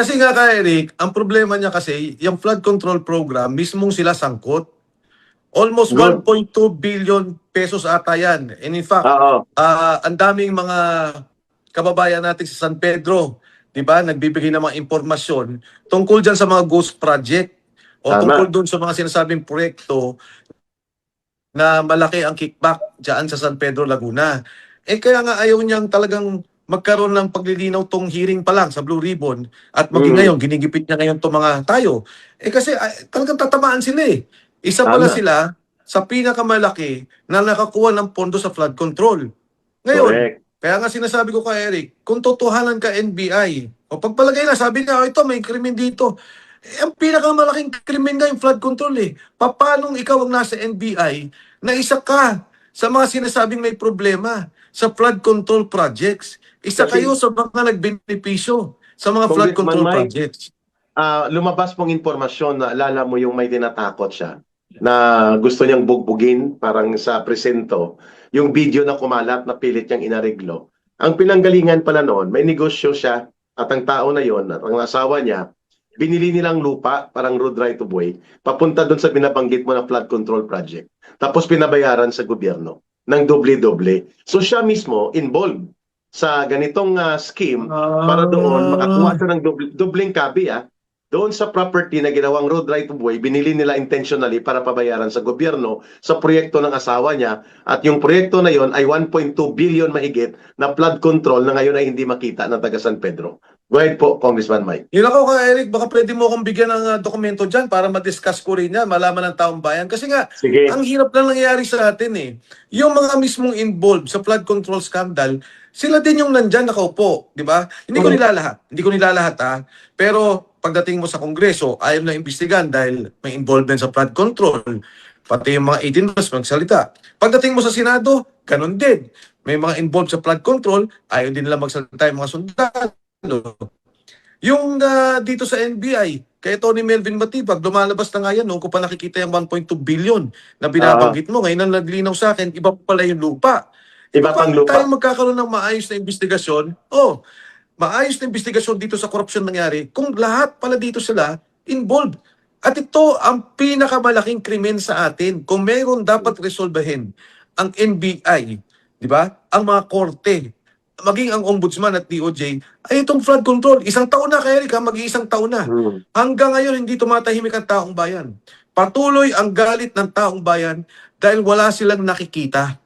Kasi nga ka Eric, ang problema niya kasi, yung flood control program, mismong sila sangkot. Almost Good. 1.2 billion pesos ata yan. And in fact, Oo. ang daming mga kababayan natin sa San Pedro, di ba, nagbibigay ng mga impormasyon tungkol dyan sa mga ghost project o tungkol Tama. dun sa mga sinasabing proyekto na malaki ang kickback dyan sa San Pedro, Laguna. Kaya nga ayaw niyang talagang magkaroon ng paglilinaw tong hearing pa lang sa Blue Ribbon at maging ngayon, ginigipit niya ngayon itong mga tayo. Kasi talagang tatamaan sila eh. Isa pala Tama. sila sa pinakamalaki na nakakuha ng pondo sa flood control. Ngayon, Correct. kaya nga sinasabi ko kay Eric, kung totohanan ka NBI, o pagpalagay na, sabi niya, ito may krimen dito. Ang pinakamalaking krimen nga yung flood control eh. Paano ikaw ang nasa NBI na isa ka sa mga sinasabing may problema sa flood control projects? Isa Kasi, kayo sa mga nagbenepisyo sa mga flood Congressman control Mike, projects. lumabas pong impormasyon na alala mo yung may tinatakot siya na gusto niyang bugbugin parang sa presento. Yung video na kumalat na pilit niyang inareglo. Ang pinanggalingan pala noon, may negosyo siya at ang tao na yon at ang asawa niya, binili nilang lupa, parang road right of way, papunta doon sa binabanggit mo na flood control project. Tapos pinabayaran sa gobyerno ng doble-doble. So siya mismo involved sa ganitong scheme para doon makakuha siya ng dobleng kabi doon sa property na ginawang road right of way, binili nila intentionally para pabayaran sa gobyerno sa proyekto ng asawa niya at yung proyekto na yon ay 1.2 billion mahigit na flood control na ngayon ay hindi makita ng taga San Pedro. Go ahead po, Congressman Mike. Yun ako ka Eric, baka pwede mo akong bigyan ng dokumento dyan para ma-discuss ko rin yan, malaman ng taong bayan. Kasi nga, Sige. ang hirap lang nangyayari sa atin eh. Yung mga mismong involved sa flood control scandal, sila din yung nandyan nakaupo, di ba? Hindi ko nilalahat. Hindi ko nilalahat Pero pagdating mo sa Kongreso, ayaw na imbestigan dahil may involvement sa flood control. Pati yung mga 18 months magsalita. Pagdating mo sa Senado, ganun din. May mga involved sa flood control, ayaw din nila magsalita yung mga sundalo. Yung dito sa NBI, kay Tony Melvin Matibag, lumalabas na nga yan, noon ko pa nakikita yung 1.2 billion na binabanggit mo. Ngayon ang naglinaw sa akin, iba pala yung lupa. Iba pang Paano lupa. tayo magkakaroon ng maayos na investigasyon? Maayos na investigasyon dito sa korupsyon nangyari kung lahat pala dito sila involved. At ito ang pinakamalaking krimen sa atin. Kung mayroon dapat resolbahin ang NBI, di ba? Ang mga korte, maging ang ombudsman at DOJ, ay itong flood control. Isang taon na, kaya Erika, mag-iisang taon na. Hanggang ngayon, hindi tumatahimik ang taong bayan. Patuloy ang galit ng taong bayan dahil wala silang nakikita.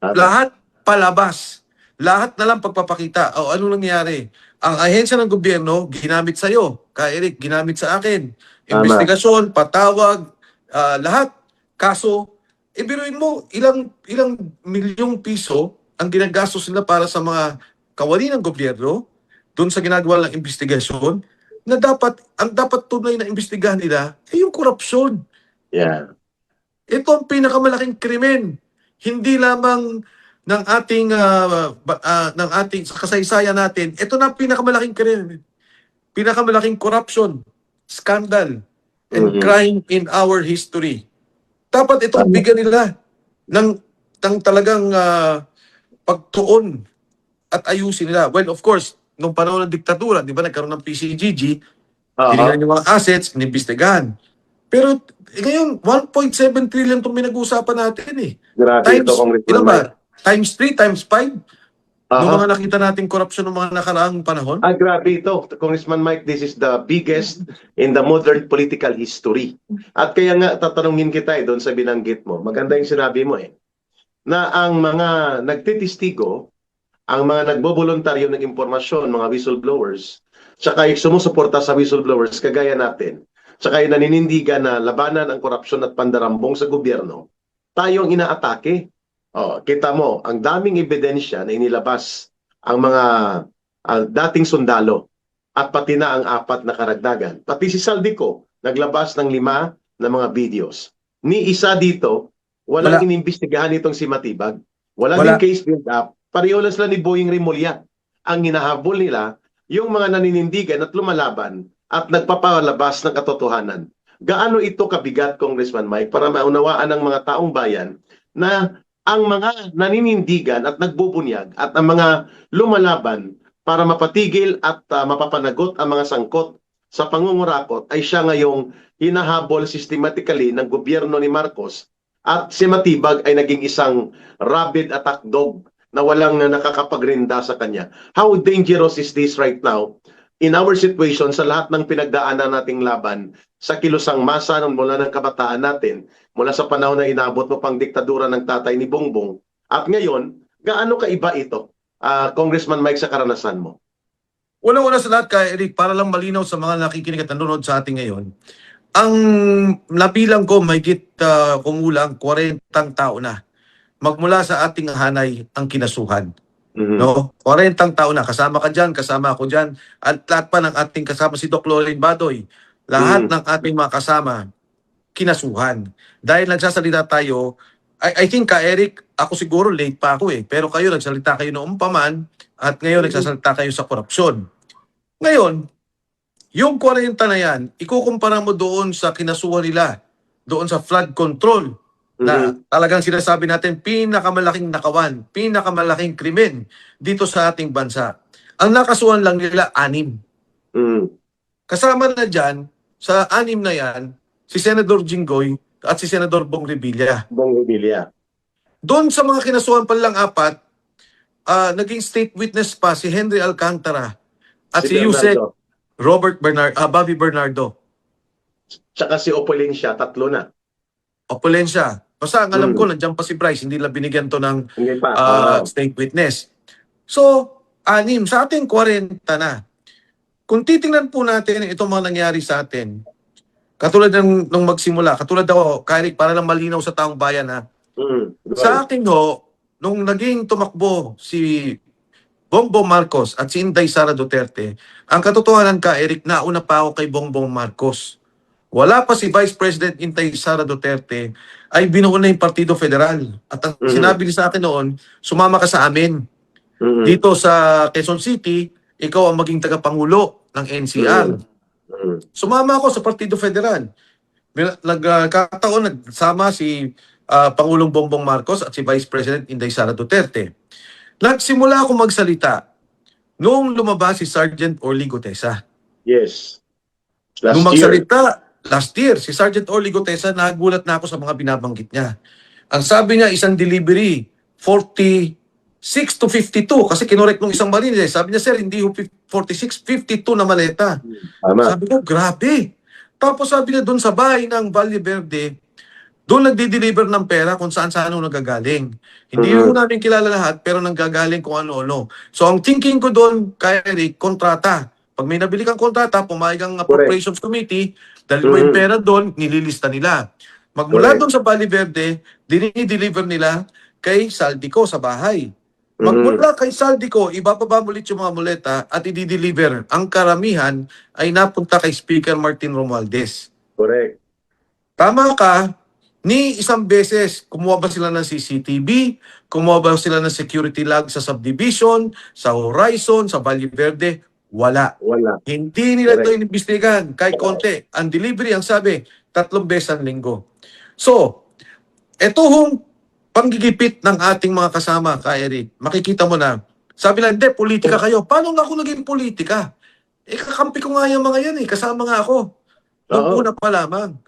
Lahat palabas. Lahat na lang pagpapakita. O ano nangyari? Ang ahensya ng gobyerno, ginamit sa'yo. Kaya Eric, ginamit sa akin. Investigasyon, patawag, lahat. Kaso, biruin mo, ilang milyong piso ang ginagastos nila para sa mga kawani ng gobyerno doon sa ginagawa ng investigasyon na ang dapat tunay na investigahan nila ay yung korupsyon. Yeah. Ito ang pinakamalaking krimen. Hindi lamang ng ating kasaysayan natin. Ito na ang pinakamalaking krimen. Pinakamalaking corruption, scandal, and crime in our history. Dapat itong bigyan nila ng talagang pagtuon at ayusin nila. Well, of course, nung panahon ng diktatura, di ba, nagkaroon ng PCGG, tinignan yung mga assets, inimbestigahan. Pero ngayon, 1.7 trillion itong pinag-uusapan natin eh. Grabe ito, Congressman Mike. Times 3, times 5? Nung mga nakita natin korupsyon ng mga nakaraang panahon? Grabe ito, Congressman Mike. This is the biggest in the modern political history. At kaya nga, tatanungin kita doon sa binanggit mo. Maganda yung sinabi mo na ang mga nagtitistigo, ang mga nagboboluntaryo ng impormasyon, mga whistleblowers, tsaka yung sumusuporta sa whistleblowers, kagaya natin, tsaka yung naninindigan na labanan ang korupsyon at pandarambong sa gobyerno, tayong inaatake. Kita mo, ang daming ebidensya na inilabas ang mga dating sundalo at pati na ang 4 na karagdagan. Pati si Saldico, naglabas ng 5 na mga videos. Ni isa dito, walang inimbestigahan itong si Matibag. Wala din case build up. Pareho lang sila ni Boying Rimulya. Ang hinahabol nila, yung mga naninindigan at lumalaban at nagpapalabas ng katotohanan. Gaano ito kabigat, Congressman Mike, para maunawaan ng mga taong bayan na ang mga naninindigan at nagbubunyag at ang mga lumalaban para mapatigil at mapapanagot ang mga sangkot sa pangungurakot ay siya ngayong hinahabol systematically ng gobyerno ni Marcos at si Matibag ay naging isang rabid attack dog na walang nakakapagrinda sa kanya. How dangerous is this right now in our situation sa lahat ng pinagdaanan nating laban sa kilusang masa mula ng kabataan natin, mula sa panahon na inabot mo pang diktadura ng tatay ni Bongbong, at ngayon, gaano kaiba ito, Congressman Mike, sa karanasan mo? Una-una sa lahat, Eric, para lang malinaw sa mga nakikinig at nanonood sa atin ngayon, ang nabilang ko mahigit kumulang 40 tao na magmula sa ating hanay ang kinasuhan. No? 40 tao na. Kasama ka dyan, kasama ako dyan. At lahat pa ng ating kasama, si Doc Lorin Badoy, lahat ng ating mga kasama, kinasuhan. Dahil nagsasalita tayo, I think Eric, ako siguro late pa ako pero kayo nagsalita kayo noong paman at ngayon nagsasalita kayo sa korupsyon. Ngayon, yung 40 na yan, ikukumpara mo doon sa kinasuhan nila, doon sa flood control, na talagang sinasabi natin pinakamalaking nakawan, pinakamalaking krimen dito sa ating bansa. Ang nakasuhan lang nila 6. Kasama na dyan, sa 6 na yan, si Senador Jinggoy at si Senador Bong Revilla. Doon sa mga kinasuhan pa lang 4, naging state witness pa si Henry Alcantara at si Yusek Bobby Bernardo. Tsaka si Opolensya, 3 na. Opolensya. Basta ang alam ko, nandiyan pa si Bryce, hindi lang binigyan to ng state witness. So, 6 sa ating 40 na. Kung titingnan po natin itong mga nangyari sa atin, katulad nung magsimula, katulad ako, Kairik, para lang malinaw sa taong bayan sa akin nung naging tumakbo si Bongbong Marcos at si Inday Sara Duterte, ang katotohanan, Eric, nauna pa ako kay Bongbong Marcos. Wala pa si Vice President Inday Sara Duterte, ay binuo na yung Partido Federal. At ang sinabi niya sa akin noon, sumama ka sa amin. Dito sa Quezon City, ikaw ang maging tagapangulo ng NCR. Sumama ako sa Partido Federal. Nagkataon, nagsama si Pangulong Bongbong Marcos at si Vice President Inday Sara Duterte. Nagsimula ako magsalita noong lumabas si Sergeant Orly Gutesa. Yes. Nung magsalita, last year, si Sergeant Orly Gutesa, nagulat na ako sa mga binabanggit niya. Ang sabi niya, isang delivery, 46 to 52, kasi kinorek nung isang marine. Sabi niya, sir, hindi 46, 52 na maleta. Sabi ko, grabe. Tapos sabi niya, doon sa bahay ng Valle Verde, doon nagdi-deliver ng pera kung saan-saan nagagaling. Hindi mo namin kilala lahat, pero nanggagaling kung ano-ano. So ang thinking ko doon, Eric, kontrata. Pag may nabili kang kontrata, pumayag ang Appropriations Committee, dahil mo yung pera doon, nililista nila. Magmula doon sa Valle Verde, dinideliver nila kay Saldico sa bahay. Magmula kay Saldico, ibababa ulit yung mga muleta at i-deliver. Ang karamihan ay napunta kay Speaker Martin Romualdez. Correct. Tama ka, ni isang beses, kumuha ba sila ng CCTV, kumuha ba sila ng security log sa subdivision, sa Horizon, sa Valle Verde? Wala. Hindi nila ito inimbestigahan kahit konti. Ang delivery, ang sabi, 3 beses ang linggo. So, ito hong panggigipit ng ating mga kasama, Eric, makikita mo na, sabi lang, hindi, politika kayo. Paano nga ako naging politika? Kakampi ko nga yung mga yan kasama nga ako. Nung una pa lamang.